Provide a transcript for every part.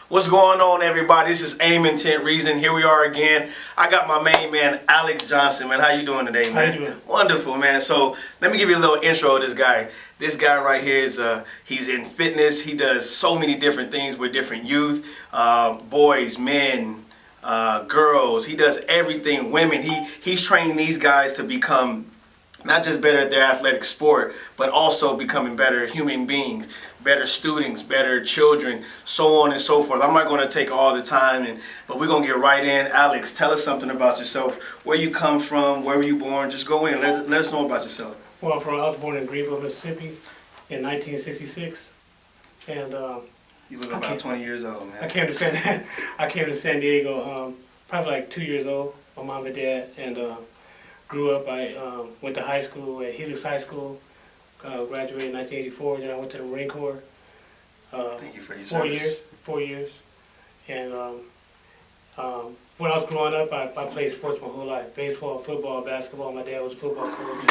What's going on, everybody? This is Aim, Intent, Reason. Here we are again. I got my main man, Alex Johnson. Man, how you doing today, man? How you doing? Wonderful, man. So let me give you a little intro of this guy. This guy right here is he's in fitness. He does so many different things with different youth, boys, men, girls. He does everything. Women. He's training these guys to become not just better at their athletic sport, but also becoming better human beings, better students, better children, so on and so forth. I'm not going to take all the time, but we're going to get right in. Alex, tell us something about yourself. Where you come from, where were you born? Just go in. Let us know about yourself. Well, I was born in Greenville, Mississippi in 1966. And You look about 20 years old, man. I came to San Diego probably like 2 years old, my mom and dad, and grew up. I went to high school at Helix High School, graduated in 1984, then I went to the Marine Corps. Thank you for your service. 4 years. And when I was growing up, I played sports my whole life. Baseball, football, basketball. My dad was a football coach.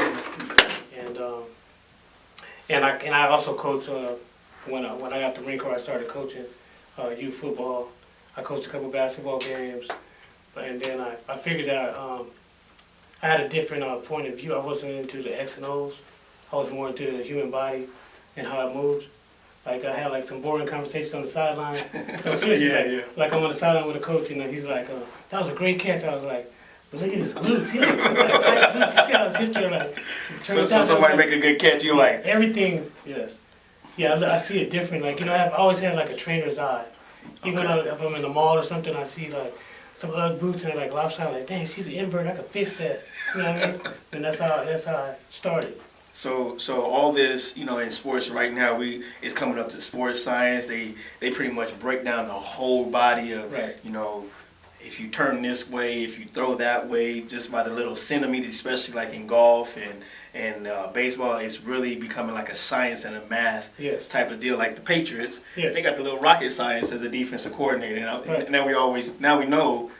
And I also coached, when I got the Marine Corps, I started coaching youth football. I coached a couple basketball games. And then I figured that I had a different point of view. I wasn't into the X and O's. I was more into the human body and how it moves. Like I had like some boring conversations on the sideline. No, seriously, like I'm on the sideline with a coach, and he's like, "That was a great catch." I was like, "But look at his glutes. He like tight glutes. You see how his hips are like." So somebody make a good catch, you like everything. Yes, yeah. I see it different. Like I've always had like a trainer's eye. Even if I'm in the mall or something, I see like some Ugg boots and they're like lopsided. Like, dang, she's an invert. I could fix that. You know what I mean? And that's how I started. So all this, in sports right now, it's coming up to sports science. They pretty much break down the whole body of, right. If you turn this way, if you throw that way, just by the little centimeters, especially like in golf and baseball, it's really becoming like a science and a math type of deal. Like the Patriots, they got the little rocket science as a defensive coordinator, and now we know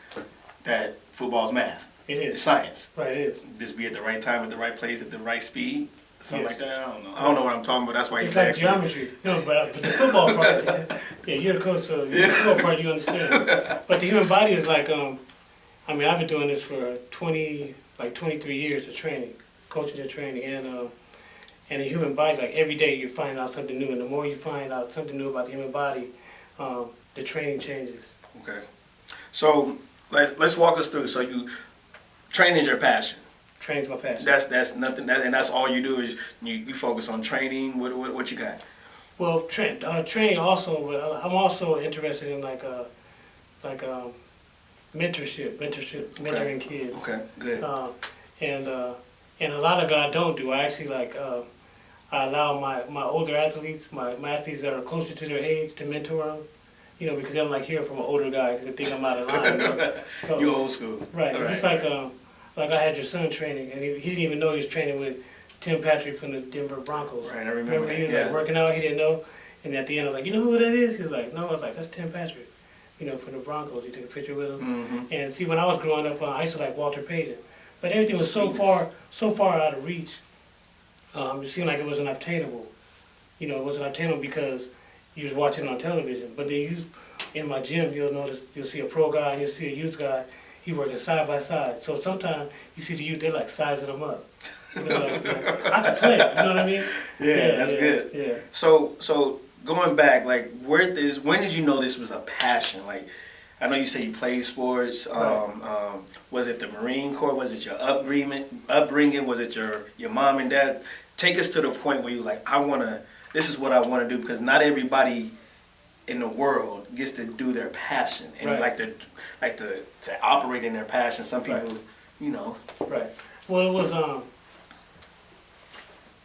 that football's math. It is. It's science. Right, it is. Just be at the right time, at the right place, at the right speed. Something like that. I don't know what I'm talking about. That's why it's like geometry. No, but the football part, you're the coach, so the football part you understand. But the human body is like, I've been doing this for 23 years of training, coaching and training, and the human body, like every day you find out something new, and the more you find out something new about the human body, the training changes. Okay, so let's walk us through. So training is your passion. Training's my passion. That's nothing, and that's all you do is you focus on training. What you got? Well, training also. I'm also interested in mentorship, mentoring kids. Okay, good. And a lot of it I don't do. I actually I allow my older athletes, my athletes that are closer to their age, to mentor them. Because I don't like hearing from an older guy because they think I'm out of line. So, you old school. Right. Just like I had your son training, and he didn't even know he was training with Tim Patrick from the Denver Broncos. Right, I remember. He was like working out, he didn't know, and at the end I was like, you know who that is? He was like, no. I was like, that's Tim Patrick, from the Broncos. You took a picture with him. Mm-hmm. And see, when I was growing up, I used to like Walter Payton, but everything was so far out of reach. It seemed like it wasn't obtainable. It wasn't obtainable because you was watching it on television. But then in my gym, you'll see a pro guy and you'll see a youth guy. He working side by side. So sometimes you see the youth, they're like sizing them up. I can play. You know what I mean? Yeah, that's good. Yeah. So going back, like when did you know this was a passion? Like I know you say you played sports. Right. Was it the Marine Corps? Was it your upbringing? Was it your mom and dad? Take us to the point where you like, this is what I want to do, because not everybody in the world gets to do their passion and like to operate in their passion. Some people, Right. Well, it was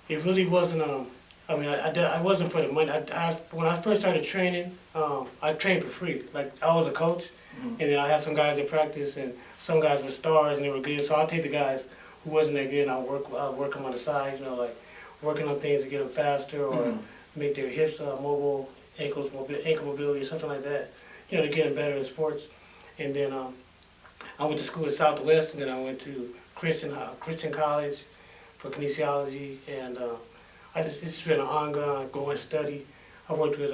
it really wasn't I wasn't for the money. When I first started training, I trained for free. Like I was a coach, and then I had some guys that practice, and some guys were stars and they were good. So I'll take the guys who wasn't that good and I'll work them on the side. Like working on things to get them faster or make their hips mobile. Ankle mobility or something like that, to get them better in sports. And then I went to school at Southwest, and then I went to Christian College for kinesiology, and it's been an ongoing study. I worked with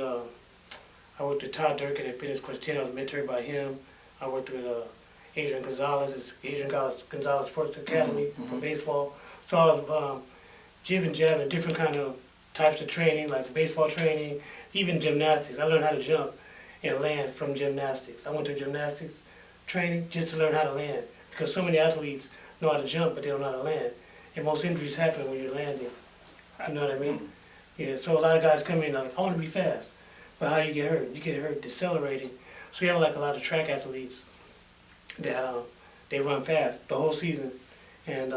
I worked with Todd Durkin at Fitness Quest 10. I was mentored by him. I worked with Adrian Gonzalez, it's Gonzalez Sports Academy for baseball. So I was jib and jab and different kind of types of training, like baseball training, even gymnastics. I learned how to jump and land from gymnastics. I went to gymnastics training just to learn how to land, because so many athletes know how to jump, but they don't know how to land. And most injuries happen when you're landing. You know what I mean? Yeah, so a lot of guys come in like, I want to be fast. But how do you get hurt? You get hurt decelerating. So you have like a lot of track athletes that they run fast the whole season, and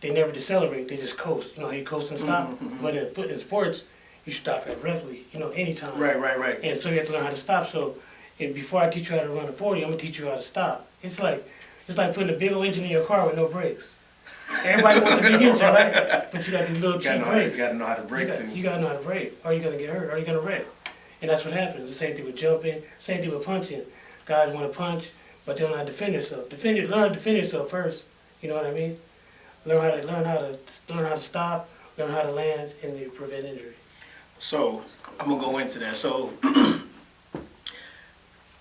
they never decelerate. They just coast. You know, you coast and stop. But in sports, you stop abruptly. You know, anytime. Right. And so you have to learn how to stop. So, and before I teach you how to run a 40, I'm gonna teach you how to stop. It's like putting a big old engine in your car with no brakes. Everybody wants the big engine, right? But you got these little cheap brakes. You gotta know how to brake too. You gotta know how to brake, or you're gonna get hurt, or you're gonna wreck. And that's what happens. The same thing with jumping, same thing with punching. Guys want to punch, but they don't know how to defend yourself. Learn how to defend yourself first. You know what I mean? Learn how to stop, learn how to land, and you prevent injury. So I'm gonna go into that. So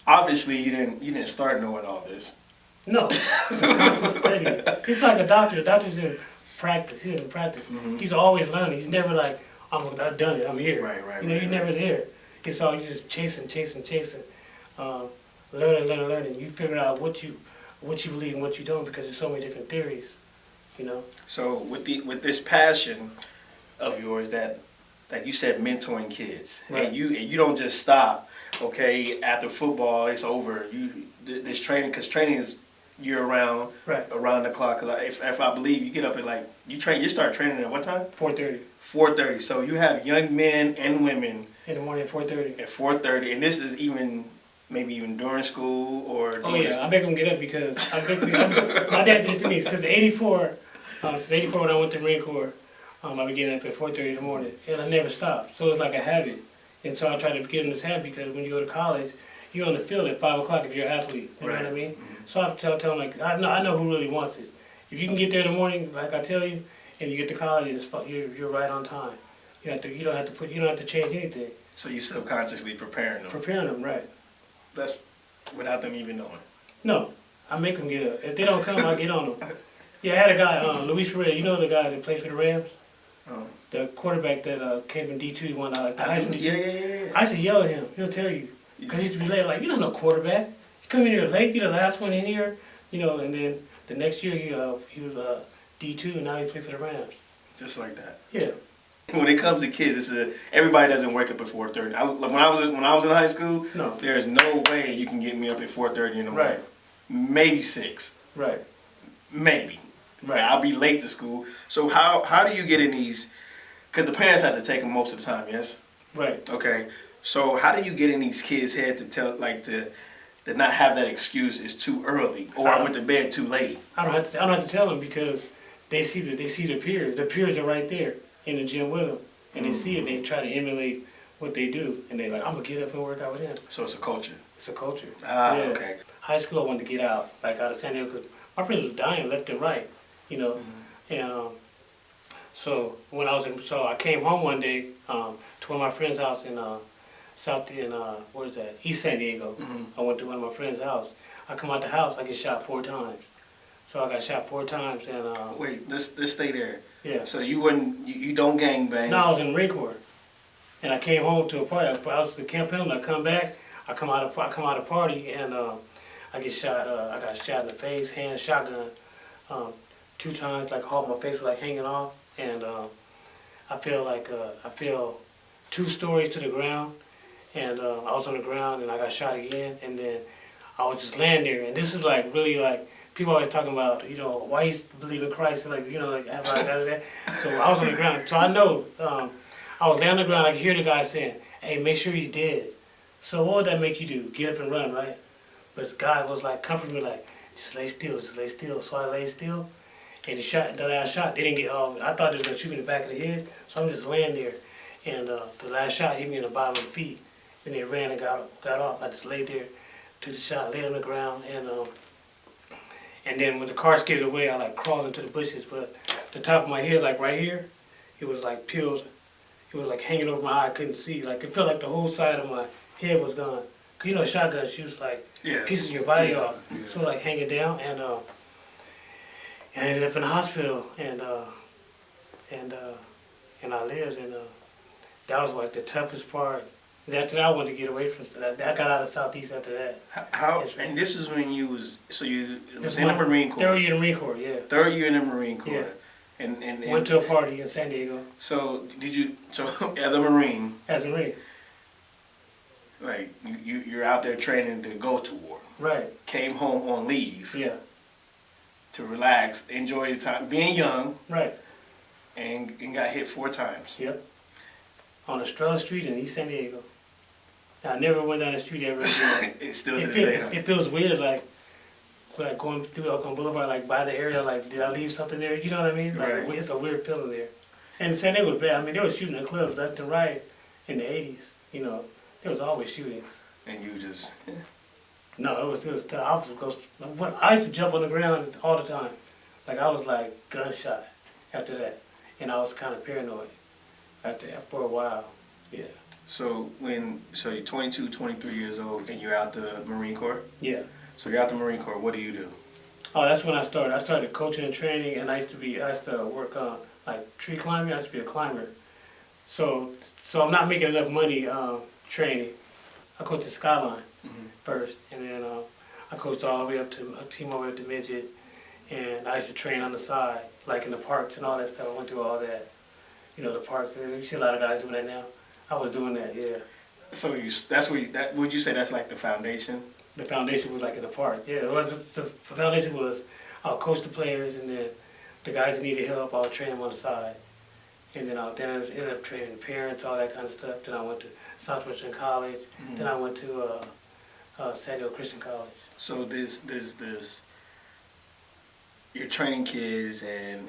obviously you didn't start knowing all this. No, it's a constant study. It's like a doctor. A doctor's in practice. He's in practice. He's always learning. He's never like, I've done it. I'm here. Right. You know, you're never there. It's all you just chasing. Learning. You figure out what you believe and what you don't, because there's so many different theories. You know. So with this passion of yours, that like you said, mentoring kids, right. and you don't just stop. Okay, after football, it's over. This training, because training is year round, right, around the clock. If I believe you get up at like you start training at what time? 4:30. 4:30. So you have young men and women in the morning at 4:30. At 4:30, and this is maybe even during school or. Oh yeah, I make them get up because my dad did it to me since '84. Since '84 when I went to Marine Corps, I would get up at 4:30 in the morning, and I never stopped. So it's like a habit, and so I try to get them this habit, because when you go to college, you're on the field at 5 o'clock if you're an athlete. You know what I mean? So I have to tell them, like, I know who really wants it. If you can get there in the morning, like I tell you, and you get to college, you're right on time. You don't have to change anything. So you subconsciously preparing them. Preparing them, right? That's without them even knowing. No, I make them get up. If they don't come, I get on them. Yeah, I had a guy, Luis Perez. You know the guy that plays for the Rams? Oh. The quarterback that came from D2, won the Heisman D2. Yeah. I used to yell at him. He'll tell you. Because he used to be late. Like, you're not no quarterback. You come in here late. You're the last one in here. You know, and then the next year he was D2, and now he plays for the Rams. Just like that. Yeah. When it comes to kids, everybody doesn't wake up at 4:30. When I was in high school, no, there's no way you can get me up at 4:30 in the morning. Right. Maybe 6. Right. Maybe. Right. I'll be late to school. So how do you get in these? Because the parents have to take them most of the time. Yes. Right. Okay. So how do you get in these kids' head to not have that excuse it's too early, or I went to bed too late? I don't have to tell them, because they see their peers. The peers are right there in the gym with them, and they see it. They try to emulate what they do, and they're like, I'm gonna get up and work out with him. So it's a culture. It's a culture. Ah, yeah. Okay. High school, I wanted to get out of San Diego, because my friends was dying left and right, you know, and so I came home one day to one of my friend's house in East San Diego. I went to one of my friend's house. I come out the house, I get shot 4 times. So I got shot 4 times, and Wait, let's stay there. Yeah. So you don't gangbang. No, I was in the Marine Corps, and I came home to a party. I was at the Camp Pendleton. I come back. I come out of party, and I get shot. I got shot in the face, hand, shotgun, 2 times. Like half my face was like hanging off, and I fell 2 stories to the ground, and I was on the ground, and I got shot again, and then I was just laying there. And this is like really like. People always talking about, you know, why you believe in Christ, and like, you know, like, after I got that. So I was on the ground. So I know, I was laying on the ground, I could hear the guy saying, hey, make sure he's dead. So what would that make you do? Get up and run, right? But God was like, comforting me, like, just lay still, just lay still. So I lay still, and the last shot, they didn't get off. I thought they were going to shoot me in the back of the head, so I'm just laying there. And the last shot hit me in the bottom of the feet. Then they ran and got off. I just laid there, took the shot, laid on the ground, and then when the car skidded away, I like crawled into the bushes, but the top of my head, like right here, it was like peeled. It was like hanging over my eye. I couldn't see. Like it felt like the whole side of my head was gone. 'Cause you know, shotgun shoots like Yeah. pieces of your body off, Yeah. so like hanging down, and I ended up in the hospital, and I lived, and that was like the toughest part. 'Cause after that, I wanted to get away from that. I got out of Southeast after that. How and this is when you was It was in the Marine Corps. 3rd year in the Marine Corps, yeah. 3rd year in the Marine Corps. Yeah. And Went to a party in San Diego so did you so as a Marine, as a Marine. like you're out there training to go to war. Right. Came home on leave Yeah. to relax, enjoy your time, being young, Right. and got hit 4 times. Yep. On Estrella Street in East San Diego. I never went down the street ever again. It's still to It, this feel, day. it feels weird, like going through Oakland Boulevard, like by the area, like did I leave something there? You know what I mean? Like Right. it's a weird feeling there. And San Diego was bad. I mean, they were shooting in clubs left and right in the '80s. You know, there was always shootings. And you just No, it was tough. I used to jump on the ground all the time. Like I was like gunshot after that, and I was kind of paranoid for a while. Yeah. so you're 22, 23 years old and you're out the Marine Corps. Yeah. So you're out the Marine Corps. What do you do? Oh, that's when I started. I started coaching and training, and I used to work on like tree climbing. I used to be a climber. So I'm not making enough money training. I coached the Skyline first, and then I coached all the way up to a team all the way up to midget, and I used to train on the side, like in the parks and all that stuff. I went through all that, you know, the parks. You see a lot of guys doing that now. I was doing that, yeah. So would you say that's like the foundation? The foundation was like in the park, yeah. Well, the foundation was I'll coach the players, and then the guys that needed help, I'll train them on the side. And then I ended up training the parents, all that kind of stuff. Then I went to Southwestern College. Then I went to San Diego Christian College. So this you're training kids and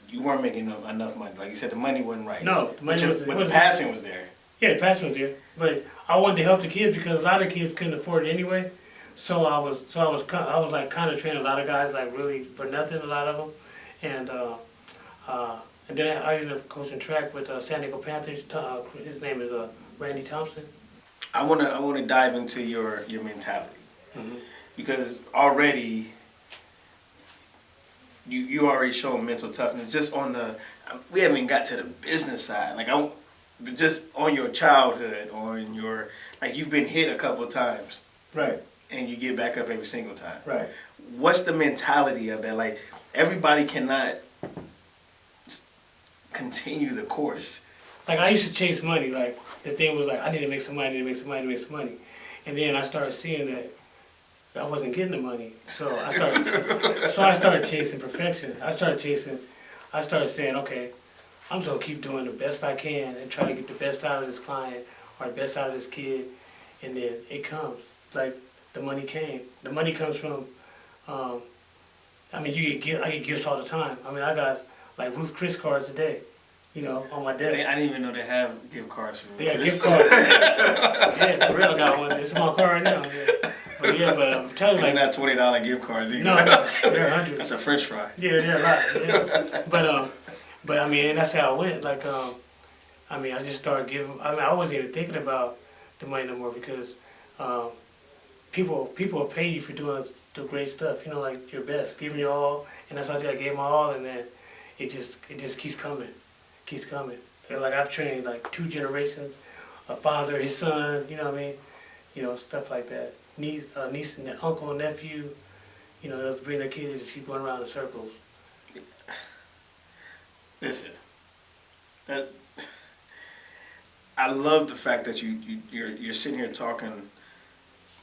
you weren't making enough money. Like you said, the money wasn't right. No, the money but the passion was there. Yeah, the passion was there. But I wanted to help the kids because a lot of kids couldn't afford it anyway. So I was like kind of training a lot of guys like really for nothing, a lot of them. And then I ended up coaching track with San Diego Panthers. His name is Randy Thompson. I wanna dive into your mentality because already you already showing mental toughness. Just on we haven't even got to the business side. Like just on your childhood, on your you've been hit a couple of times, Right. and you get back up every single time. Right. What's the mentality of that? Like everybody cannot continue the course. Like I used to chase money. Like the thing was like I need to make some money, I need to make some money, I need to make some money. And then I started seeing that I wasn't getting the money. So I started chasing perfection. I started saying, okay, I'm just gonna keep doing the best I can and try to get the best out of this client or the best out of this kid, and then it comes. Like the money came. The money comes from I mean I get gifts all the time. I mean I got like Ruth Chris cards a day, you know, on my desk. I didn't even know they have gift cards for They got Chris. gift cards. Yeah, for real, I got one. It's in my car right now. Yeah. But I'm telling you, They're like, not $20 gift cards either. no, they're hundreds. That's a French fry. Yeah, they're a lot. Yeah. But I mean, and that's how it went. Like, I mean, I just started giving. I mean, I wasn't even thinking about the money no more because people will pay you for doing the great stuff. You know, like your best, giving your all, and that's how I gave my all, and then it just keeps coming. And like I've trained like 2 generations, a father, his son. You know what I mean? You know, stuff like that. Niece and uncle and nephew. You know, they'll bring their kids and just keep going around in circles. Listen, I love the fact that you're sitting here talking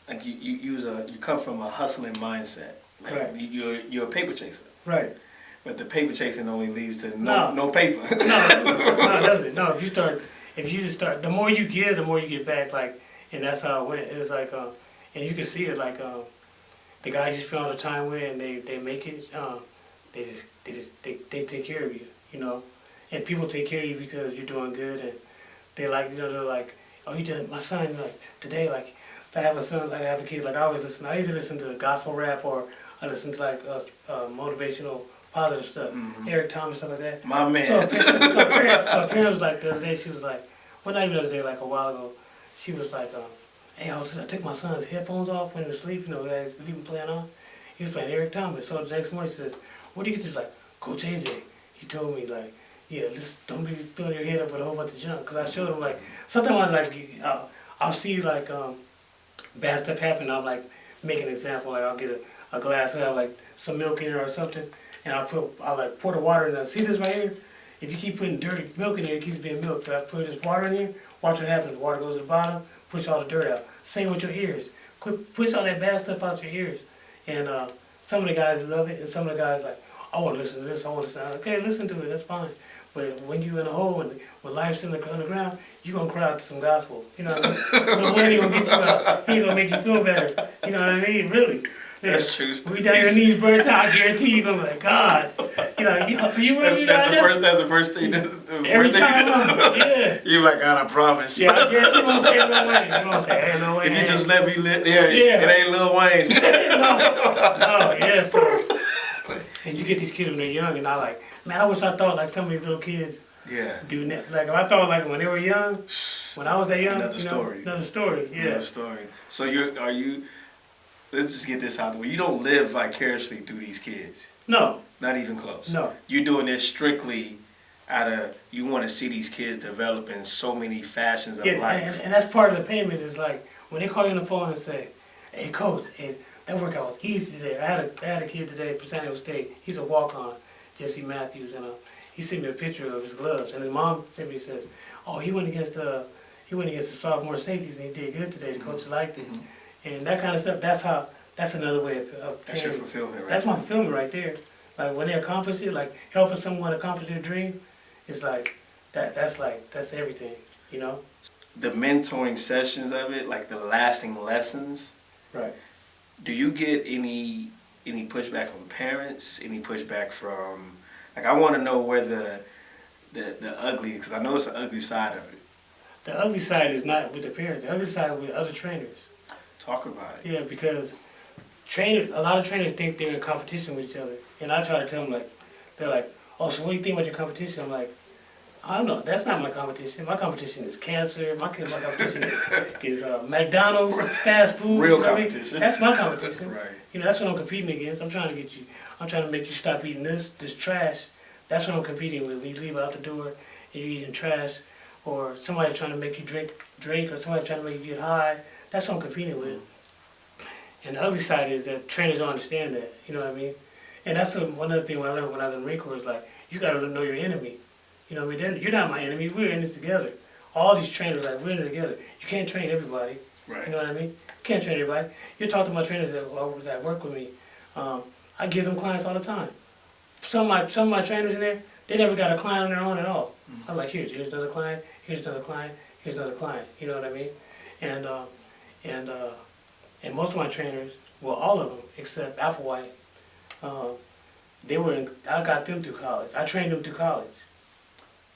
like you come from a hustling mindset. Like Right. You're a paper chaser. Right. But the paper chasing only leads to No. no paper. No, it doesn't. No, if you just start, the more you give, the more you get back. Like, and that's how it went. It's like, and you can see it. Like, the guys you spend all the time with, and they make it. They take care of you. You know, and people take care of you because you're doing good, and they're like, oh, you did. My son, like today, like I have a son, like I have a kid. Like I either listen to gospel rap or I listen to like motivational, positive stuff, Eric Thomas, stuff like that. My man. So parents was like the other day, she was like, well, not even the other day, like a while ago, she was like, hey, I took my son's headphones off when he was asleep, guys, leave him playing on. He was playing Eric Thomas. So the next morning she says, what do you get? She's like, Coach AJ, he told me like, yeah, just don't be filling your head up with a whole bunch of junk. Cause I showed him like, sometimes like, I'll see like bad stuff happen. I'll like make an example. Like I'll get a glass, I'll have like some milk in it or something, and I'll like pour the water in there. See this right here? If you keep putting dirty milk in there, it keeps being milk. But I put this water in here, watch what happens. The water goes to the bottom, push all the dirt out. Same with your ears. Push all that bad stuff out your ears. And some of the guys love it, and some of the guys like, I want to listen to this, I want to listen to that. Okay, listen to it, that's fine. But when you're in a hole and when life's on the ground, you're going to cry out to some gospel. You know what I mean? No way he going to get you out. He ain't going to make you feel better. You know what I mean? Really. That's true. We down your knees burnt out, I guarantee you're going to be like, God. You really That's the first thing. Every time, yeah. You're like, God, I promise. Yeah, I guarantee you won't say no way. You won't say, hey, no way. If you just let me live there, Yeah. it ain't Lil Wayne. No, yeah, so. And you get these kids when they're young, and I like, man, I wish I thought like some of these little kids Yeah. do that. Like if I thought like when they were young, when I was that young, Another story. Another story, yeah. Another story. So are you? Let's just get this out the way. You don't live vicariously through these kids. No. Not even close. No. You're doing this strictly out of you want to see these kids develop in so many fashions of life. And that's part of the payment is like when they call you on the phone and say, hey coach, that workout was easy today. I had a kid today for San Diego State. He's a walk-on, Jesse Matthews, and he sent me a picture of his gloves. And his mom sent me says, oh, he went against the sophomore safeties and he did good today. The coach liked it, and that kind of stuff. That's another way of That's your fulfillment, right? That's my fulfillment right there. Like when they accomplish it, like helping someone accomplish their dream, it's like that's everything, you know. The mentoring sessions of it, like the lasting lessons. Right. Do you get any pushback from parents? Any pushback from like I want to know where the ugly, because I know it's the ugly side of it. The ugly side is not with the parents. The ugly side is with other trainers. Talk about it. Yeah, because a lot of trainers think they're in competition with each other, and I try to tell them they're like, oh, so what do you think about your competition? I'm like, I don't know. That's not my competition. My competition is cancer. My competition is McDonald's, fast food. Real I competition. mean? That's my competition. Right. That's what I'm competing against. I'm trying to make you stop eating this trash. That's what I'm competing with. When you leave out the door and you're eating trash, or somebody's trying to make you drink, or somebody's trying to make you get high. That's what I'm competing with. And the ugly side is that trainers don't understand that. You know what I mean? And that's one other thing I learned when I was in the Marine Corps is like, you got to know your enemy. You know what I mean? You're not my enemy. We're in this together. All these trainers, like, we're in it together. You can't train everybody. Right. You know what I mean? You can't train everybody. You talk to my trainers that work with me. I give them clients all the time. Some of my trainers in there, they never got a client on their own at all. I'm like, here's another client, here's another client, here's another client. You know what I mean? And most of my trainers, well, all of them except Applewhite, I got them through college. I trained them through college.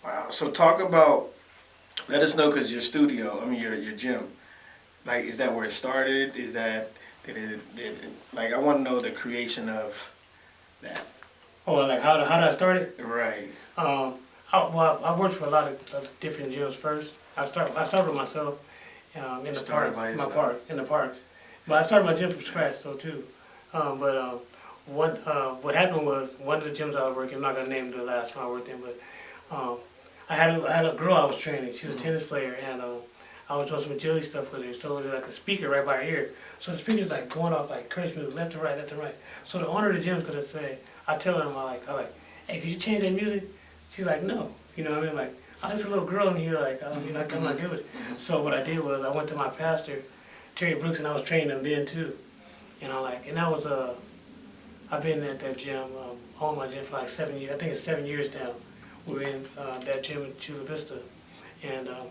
Wow. So talk about, let us know, because your gym, like, is that where it started? Is that, like, I want to know the creation of that. Oh, like how did I start it? Right. I worked for a lot of different gyms first. I started with myself in the parks. But I started my gym from scratch though too. What happened was one of the gyms I was working, I'm not gonna name the last one I worked in, but I had a girl I was training. She was a tennis player, and I was doing some agility stuff with her. So it was like a speaker right by her ear. So the speaker's like going off like encourage me left to right, left to right. So the owner of the gym's gonna say, I tell her, I'm like, hey, could you change that music? She's like, no. You know what I mean? Like, oh, there's a little girl in here, like, I'm not good with it. So what I did was I went to my pastor, Terry Brooks, and I was training him then too. And that was I've been at that gym, owned my gym for like 7 years. I think it's 7 years now. We were in that gym in Chula Vista, and I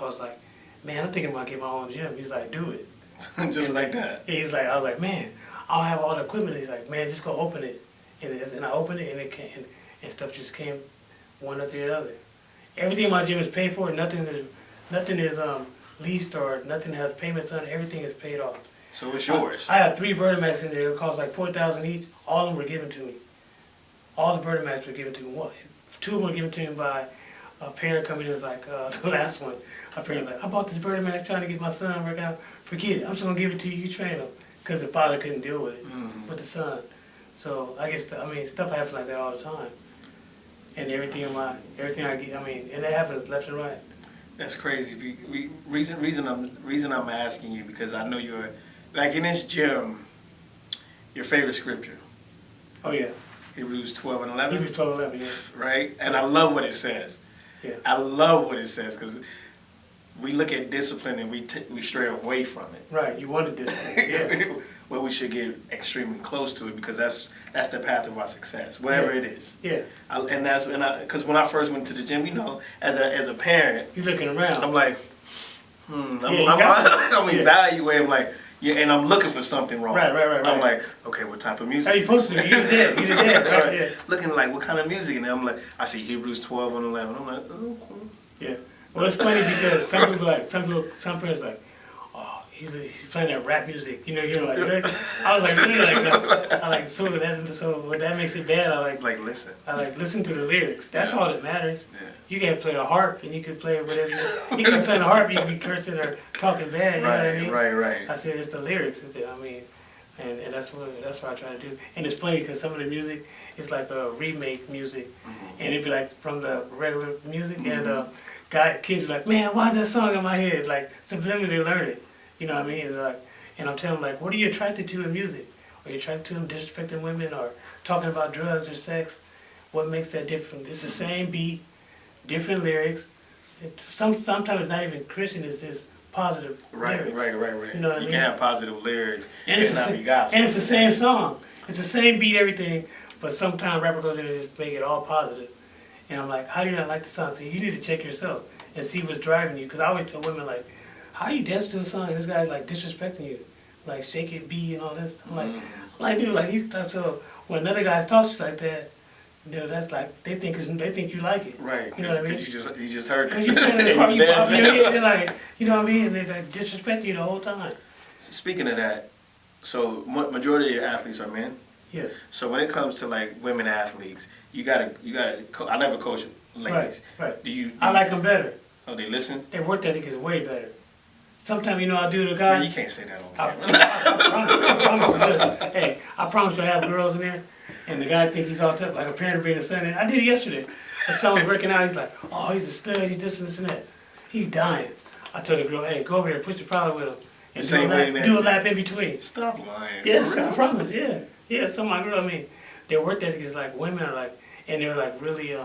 was like, man, I'm thinking about getting my own gym. He's like, do it. Just like that. I was like, man, I don't have all the equipment. He's like, man, just go open it. And I opened it, and it came, and stuff just came one after the other. Everything in my gym is paid for. Nothing is leased or nothing has payments on it. Everything is paid off. So it's yours. I have 3 Vertimax in there. It cost like $4,000 each. All of them were given to me. All the Vertimax were given to me. 2 of them were given to me by a parent coming in is like, the last one, a parent's like, I bought this Vertimax trying to get my son working out. Forget it, I'm just gonna give it to you, you train him. Because the father couldn't deal with it, with the son. So I guess, stuff happens like that all the time. And everything I get, and that happens left and right. That's crazy. Reason I'm asking you, because I know you're, like in this gym, your favorite scripture. Oh yeah. Hebrews 12 and 11. Hebrews 12, 11, yeah. Right? And I love what it says. Yeah. I love what it says, because we look at discipline and we stray away from it. Right, you wanted discipline, yeah. Well, we should get extremely close to it, because that's the path of our success, whatever it is. Yeah. Because when I first went to the gym, as a parent, You're looking around. I'm like, I'm Yeah. evaluating, like, and I'm looking for something wrong. Right. I'm like, okay, what type of music? How you supposed to do? You're dead, right, yeah. Looking like, what kind of music? And I'm like, I see Hebrews 12 and 11. I'm like, oh. Yeah. Well, it's funny because some parents like, oh, he's playing that rap music. You're like, what? I was like, really? I like, so what that makes it bad, Listen. I listen to the lyrics. That's all that matters. Yeah. You can play a harp and you can play whatever you can be playing a harp, you can be cursing or talking bad, you know what I mean? Right. I said it's the lyrics, and that's what I try to do. And it's funny because some of the music is like a remake music, and it'd be like from the regular music, and kids are like, man, why is that song in my head? Like subliminally they learn it, you know what I mean? And I'm telling them like, what are you attracted to in music? Are you attracted to them disrespecting women or talking about drugs or sex? What makes that different? It's the same beat, different lyrics. Sometimes it's not even Christian, it's just positive lyrics. Right. You know what I mean? You can have positive lyrics And and not be gospel. And it's the same song. It's the same beat, everything, but sometimes rapper goes in and just make it all positive. And I'm like, how do you not like the song? So you need to check yourself and see what's driving you. Because I always tell women, like, how you dance to the song? This guy's like disrespecting you. Like, shake it, B, and all this. I'm like, dude, like, so when another guy talks to you like that, that's like, they think you like it. Right. You know what I mean? You just heard it. Because you're playing the part, you pop your head, they're like, you know what I mean? And they're like disrespecting you the whole time. Speaking of that, so majority of your athletes are men. Yes. So when it comes to like women athletes, you gotta. I never coach ladies. Right. Do I like them better. Oh, they listen. Their work ethic is way better. Sometimes, I do the Man, guy. you can't say that on I camera. promise you this. Hey, I promise you I have girls in there, and the guy think he's all tough, like a parent bring a son in. I did it yesterday. The son was working out, he's like, oh, he's a stud, he's this and that. He's dying. I told the girl, hey, go over there, push the prowler with him, and do a lap in between. Stop lying. Yes, I promise, yeah. Yeah, some of my girls, their work ethic is like, women are like, and they're like really,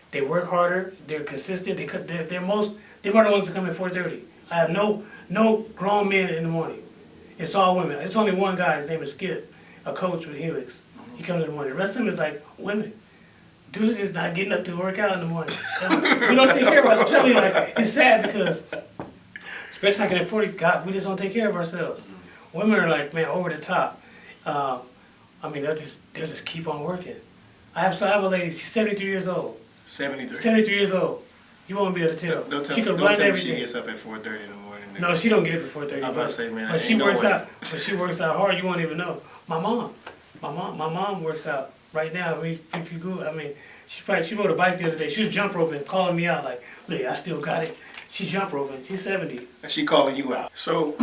they work harder, they're consistent, they're the ones that come at 4:30. I have no grown men in the morning. It's all women. It's only one guy, his name is Skip, a coach with Helix. He comes in the morning. The rest of them is like women. Dudes are just not getting up to work out in the morning. We don't take care of ourselves. I'm telling you, like, it's sad because, especially like in the 40, God, we just don't take care of ourselves. Women are like, man, over the top. They'll just keep on working. I have a lady, she's 73 years old. 73. 73 years old. You won't be able to tell. Don't She can tell run me everything. she gets up at 4:30 in the morning. No, she don't get it before 30. I'm about to say, man, but she ain't no works way. out. But she works out hard. You won't even know. My mom works out right now. If you Google, she rode a bike the other day. She was jump roping, calling me out like, "Look, I still got it." She jump roping. She's 70. And she calling you out. So,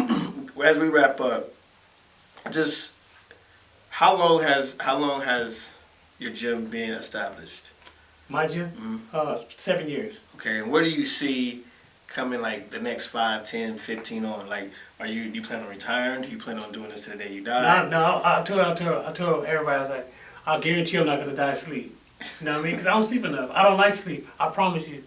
as we wrap up, just how long has your gym been established? My gym, 7 years. Okay, and where do you see coming like the next 5, 10, 15 on? Like, do you plan on retiring? Do you plan on doing this to the day you die? No. I told everybody, I was like, I guarantee I'm not gonna die of sleep. You know what I mean? Because I don't sleep enough. I don't like sleep. I promise you.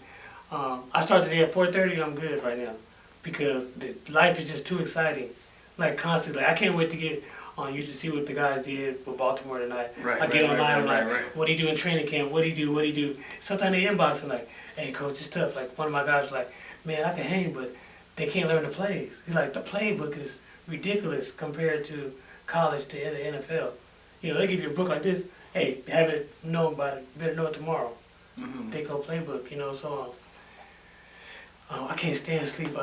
I start the day at 4:30. I'm good right now because life is just too exciting. Like constantly, I can't wait to get on. You should see what the guys did with Baltimore tonight. I get online, I'm like, what do you do in training camp? What do you do? Sometimes they inbox me like, hey coach, it's tough. Like one of my guys was like, man, I can hang, but they can't learn the plays. He's like, the playbook is ridiculous compared to college to the NFL. They give you a book like this. Hey, have it known about it. Better know it tomorrow. They go playbook, so I can't stand sleep.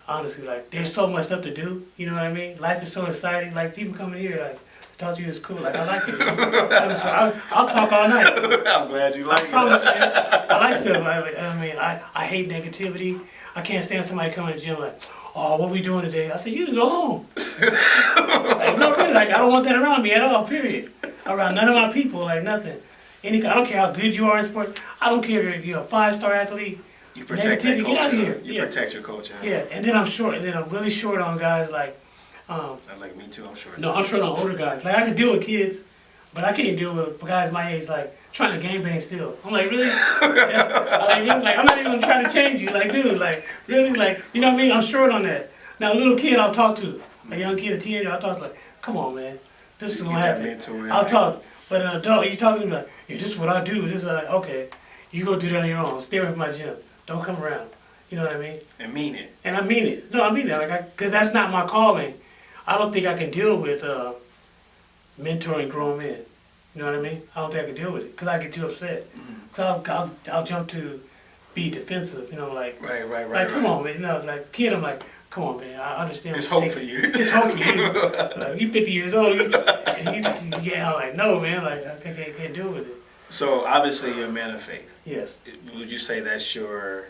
Honestly, like, there's so much stuff to do, you know what I mean? Life is so exciting. Like, even coming here, like, talk to you is cool. Like, I like it. I'll talk all night. I'm glad you like I promise, it. man. I like stuff. I hate negativity. I can't stand somebody coming to the gym like, oh, what we doing today? I said, you can go home. Like, no, really, like, I don't want that around me at all, period. Around none of my people, like, nothing. I don't care how good you are in sports. I don't care if you're a 5-star athlete. You protect that Negativity, get out of culture. here. You protect your culture. Yeah, and then I'm really short on guys like, Like me too, I'm short. no, I'm short on older guys. Like, I can deal with kids, but I can't deal with guys my age, like, trying to gangbang still. I'm like, really? Yeah. I'm not even trying to change you. Like, dude, like, really? Like, you know what I mean? I'm short on that. Now, a little kid I'll talk to. A young kid, a teenager, I'll talk to, like, come on, man. This is You gonna get that happen. mentor, I'll like- talk. But an adult, you talking to me like, yeah, this is what I do. This is like, okay, you go do that on your own. Stay away from my gym. Don't come around. You know what I mean? And mean it. And I mean it. No, I mean it. Like, because that's not my calling. I don't think I can deal with mentoring grown men. You know what I mean? I don't think I can deal with it because I get too upset. Cause I'll jump to be defensive. You know, like, Right, right, right. like come right. on, man. You know, like kid, I'm like, come on, man. I understand. There's what hope you for take. you. There's hope for you. Like, you 50 years old. Yeah, I'm like, no, man. Like, I can't deal with it. So obviously you're a man of faith. Yes. Would you say that's your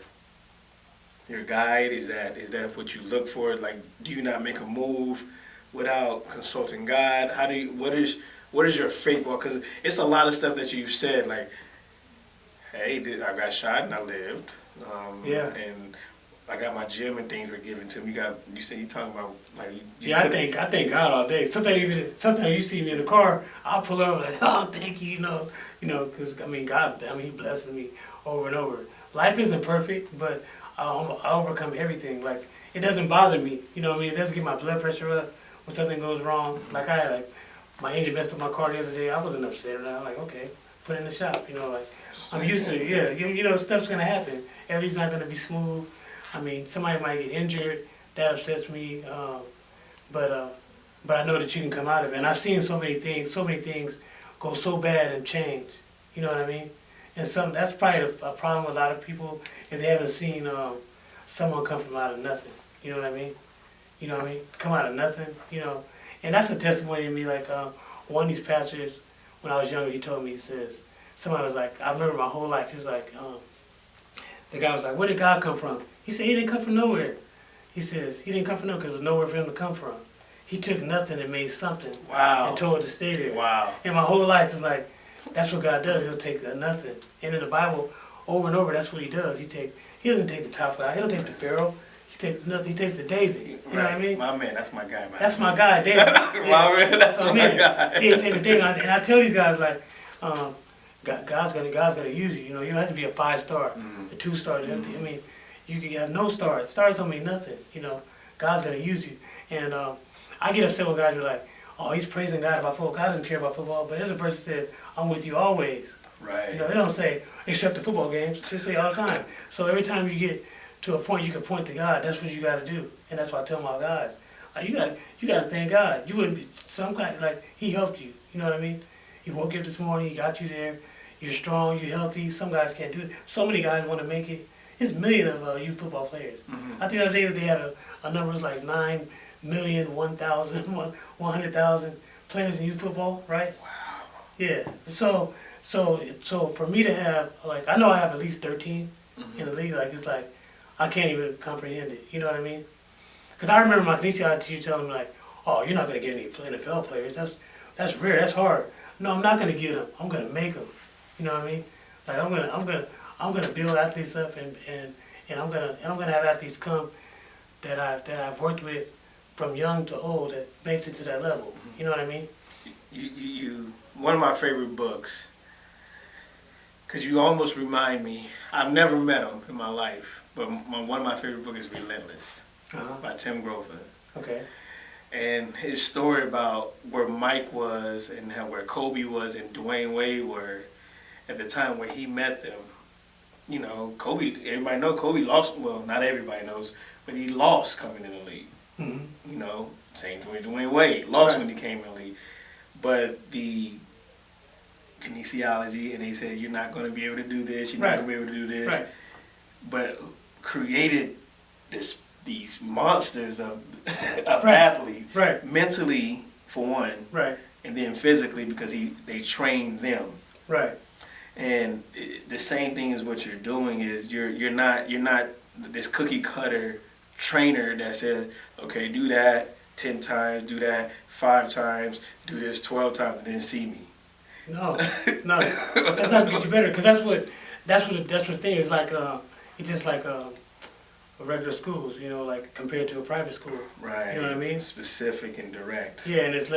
guide? Is that what you look for? Like, do you not make a move without consulting God? What is your faith walk? Because it's a lot of stuff that you've said. Like, hey, I got shot and I lived. Yeah. And I got my gym and things were given to me. You said you talking about like. Yeah, I thank God all day. Sometimes you see me in the car, I'll pull over like, oh, thank you, because God, He blesses me over and over. Life isn't perfect, but I overcome everything. Like, it doesn't bother me, you know what I mean? It doesn't get my blood pressure up when something goes wrong. Like, I had my engine messed up my car the other day. I wasn't upset. I'm like, okay, put it in the shop, like, I'm used to it. Yeah, stuff's gonna happen. Everything's not gonna be smooth. Somebody might get injured. That upsets me. But I know that you can come out of it. And I've seen so many things go so bad and change. You know what I mean? And that's probably a problem with a lot of people if they haven't seen someone come from out of nothing. You know what I mean? You know what I mean? Come out of nothing, And that's a testimony to me. Like, one of these pastors, when I was younger, he told me, he says, somebody was like, I remember my whole life, he's like, the guy was like, where did God come from? He said, he didn't come from nowhere. He says, he didn't come from nowhere because there was nowhere for him to come from. He took nothing and made something. Wow. And told it to stay there. Wow. And my whole life is like, that's what God does. He'll take a nothing. And in the Bible, over and over, that's what he does. He doesn't take the top guy. He don't take the Pharaoh. He takes the nothing. He takes the David. You know what I mean? My man, that's my guy, man. That's my guy, David. My man, that's my guy. Yeah, he takes the David. And I tell these guys, like, God's gonna use you. You don't have to be a 5-star, a 2-star. You can have no stars. Stars don't mean nothing. God's gonna use you. And I get upset when guys are like, oh, he's praising God about football. God doesn't care about football. But there's a person says, I'm with you always. Right. They don't say, except the football games. They say all the time. So every time you get to a point you can point to God, that's what you got to do. And that's why I tell my guys, you got to thank God. You wouldn't be some kind, like, he helped you. You know what I mean? He woke you up this morning. He got you there. You're strong. You're healthy. Some guys can't do it. So many guys want to make it. There's millions of youth football players. Mm-hmm. I think the other day they had a number was like 100,000 players in youth football, right? Wow. Yeah. So for me to have, like, I know I have at least 13 in the league. Like, it's like I can't even comprehend it. You know what I mean? Because I remember my kinesiology teacher telling me, like, oh, you're not gonna get any NFL players. That's rare. That's hard. No, I'm not gonna get them. I'm gonna make them. You know what I mean? Like, I'm gonna build athletes up and I'm gonna have athletes come that I've worked with from young to old that makes it to that level. You know what I mean? You one of my favorite books, because you almost remind me, I've never met him in my life, but one of my favorite books is Relentless by Tim Grover. Okay. And his story about where Mike was and where Kobe was and Dwayne Wade were at the time where he met them. Kobe, everybody knows Kobe lost, well, not everybody knows, but he lost coming in the league. Mm-hmm. Same thing with Dwayne Wade, lost when he came in the league. But the kinesiology, and they said, you're not going to be able to do this, you're not going to be able to do this. Right. But created these monsters of athletes, mentally, for one, and then physically because they train them. Right. And the same thing is what you're doing is you're not this cookie cutter trainer that says, okay, do that 10 times, do that 5 times, do this 12 times, and then see me. No, no, that's not to get you better, because that's what the thing is like. It's just like regular schools, you know, like compared to a private school. Right. You know what I mean? Specific and direct. Yeah, and it's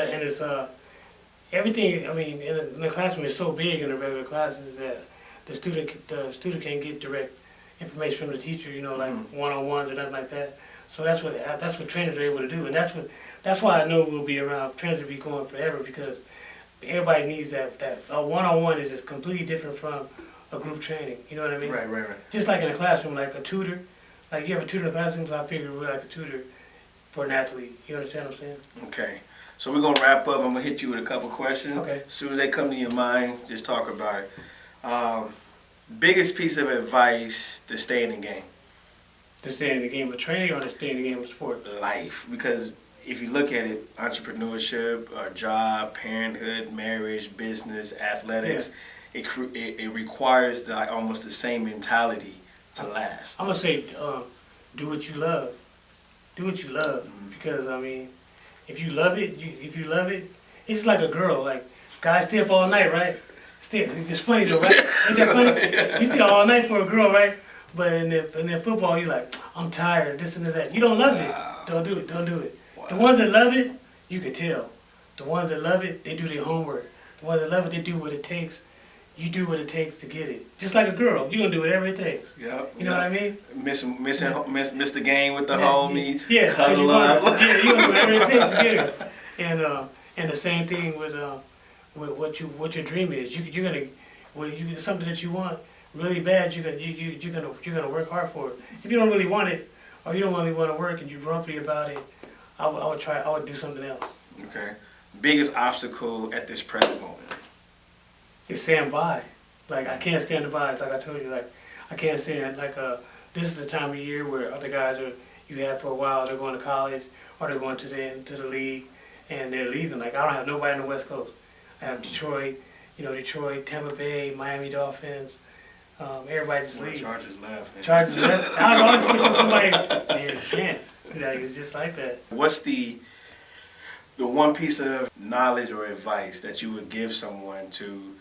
everything. I mean, in the classroom is so big in the regular classes that the student can't get direct information from the teacher. You know, like one-on-ones or nothing like that. So that's what trainers are able to do, and that's why I know we'll be around. Trainers will be going forever because everybody needs that. A one-on-one is just completely different from a group training. You know what I mean? Right. Just like in a classroom, like a tutor. Like you have a tutor in the classroom, so I figure we're like a tutor for an athlete. You understand what I'm saying? Okay. So we're gonna wrap up. I'm gonna hit you with a couple questions. Okay. As soon as they come to your mind, just talk about it. Biggest piece of advice to stay in the game? To stay in the game of training or to stay in the game of sports? Life. Because if you look at it, entrepreneurship, job, parenthood, marriage, business, athletics, it requires almost the same mentality to last. I'm gonna say, do what you love. Do what you love, because I mean, if you love it, it's just like a girl. Like guys stay up all night, right? It's funny though, right? Ain't that funny? You stay all night for a girl, right? But in the football, you're like, I'm tired, this and that. You don't love it. Don't do it. Don't do it. Wow. The ones that love it, you can tell. The ones that love it, they do their homework. The ones that love it, they do what it takes. You do what it takes to get it. Just like a girl, you're gonna do whatever it takes. Yep. You know what I mean? Miss the game with the homies. Yeah, cuddle up. you're gonna do whatever it takes to get it. And the same thing with what your dream is. It's something that you want really bad. You're gonna work hard for it. If you don't really want it, or you don't really want to work, and you're grumpy about it, I would do something else. Okay. Biggest obstacle at this present moment? It's stand by. Like I can't stand the vibes. Like I told you, like I can't stand this is the time of year where other guys you had for a while. They're going to college or they're going to the league, and they're leaving. Like I don't have nobody on the West Coast. I have Detroit, Tampa Bay, Miami Dolphins. Everybody just leaves. Chargers left. Man. Chargers left. I was always wishing somebody. Man, you can't. It's just like that. What's the one piece of knowledge or advice that you would give someone to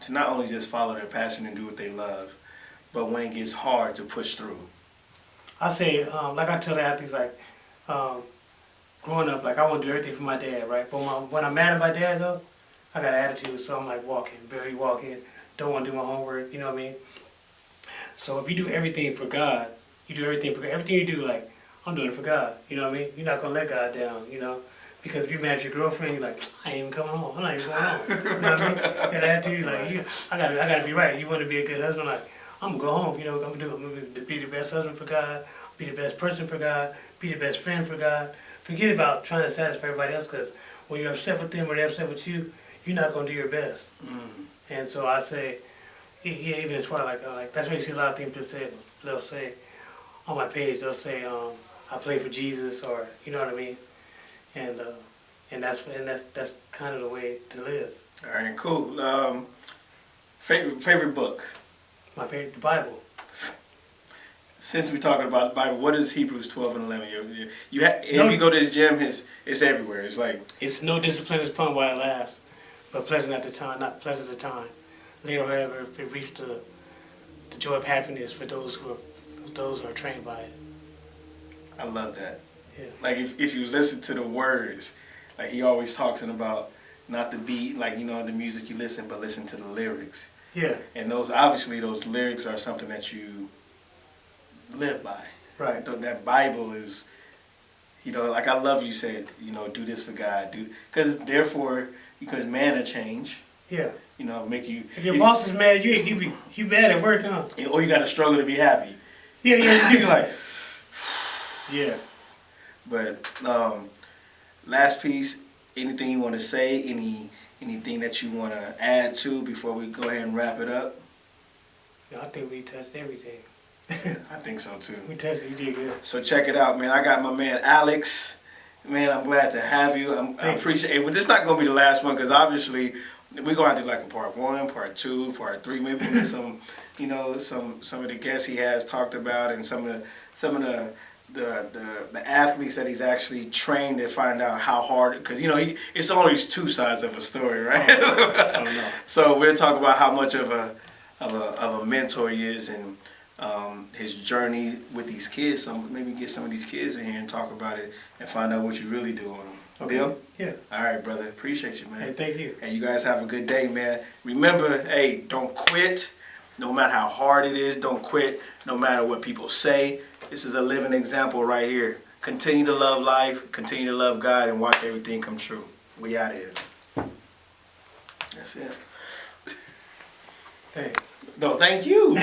not only just follow their passion and do what they love, but when it gets hard to push through? I say, like I tell the athletes, like growing up, like I want to do everything for my dad, right? But when I'm mad at my dad, though, I got an attitude, so I'm like barely walking, don't want to do my homework, you know what I mean? So if you do everything for God, everything you do, like, I'm doing it for God, you know what I mean? You're not going to let God down, you know? Because if you're mad at your girlfriend, you're like, I ain't even coming home. I'm not even going home. You know what I mean? That attitude, like, I gotta be right. You want to be a good husband, like, I'm going to go home, you know? I'm going to be the best husband for God, be the best person for God, be the best friend for God. Forget about trying to satisfy everybody else, because when you're upset with them or they're upset with you, you're not going to do your best. And so I say, even as far like that's why you see a lot of things they'll say on my page, they'll say, I play for Jesus, or you know what I mean? And that's kind of the way to live. All right, cool. Favorite book? My favorite, the Bible. Since we're talking about the Bible, what is Hebrews 12 and 11? If you go to this gym, it's everywhere. It's like, it's no discipline is fun while it lasts, but pleasant at the time, not pleasant at the time. Later, however, it reaps the joy of happiness for those who are trained by it. I love that. Yeah. Like if you listen to the words, like he always talks about not the beat, like the music you listen, but listen to the lyrics. Yeah. And those lyrics are something that you live by. Right. That Bible is, like I love you said, do this for God, because man will change. Yeah. Make you. If your boss is mad, you bad at work, huh? Or you got to struggle to be happy. Yeah, you do. Like. Yeah. But last piece, anything you want to say, anything that you want to add to before we go ahead and wrap it up? No, I think we touched everything. I think so too. We touched it. You did good. So check it out, man. I got my man Alex. Man, I'm glad to have you. I Thank you. appreciate it. But this is not going to be the last one because obviously we're going to do like a part 1, part 2, part 3, maybe some, you know, some of the guests he has talked about and some of the athletes that he's actually trained to find out how hard, because you know it's always two sides of a story, right? Oh, no. So we'll talk about how much of a mentor he is and his journey with these kids. Some maybe get some of these kids in here and talk about it and find out what you really do on them. Okay. Deal? Yeah. All right, brother. Appreciate you, man. Hey, thank you. And you guys have a good day, man. Remember, hey, don't quit. No matter how hard it is, don't quit. No matter what people say. This is a living example right here. Continue to love life, continue to love God, and watch everything come true. We out of here. That's it. Thanks. No, thank you.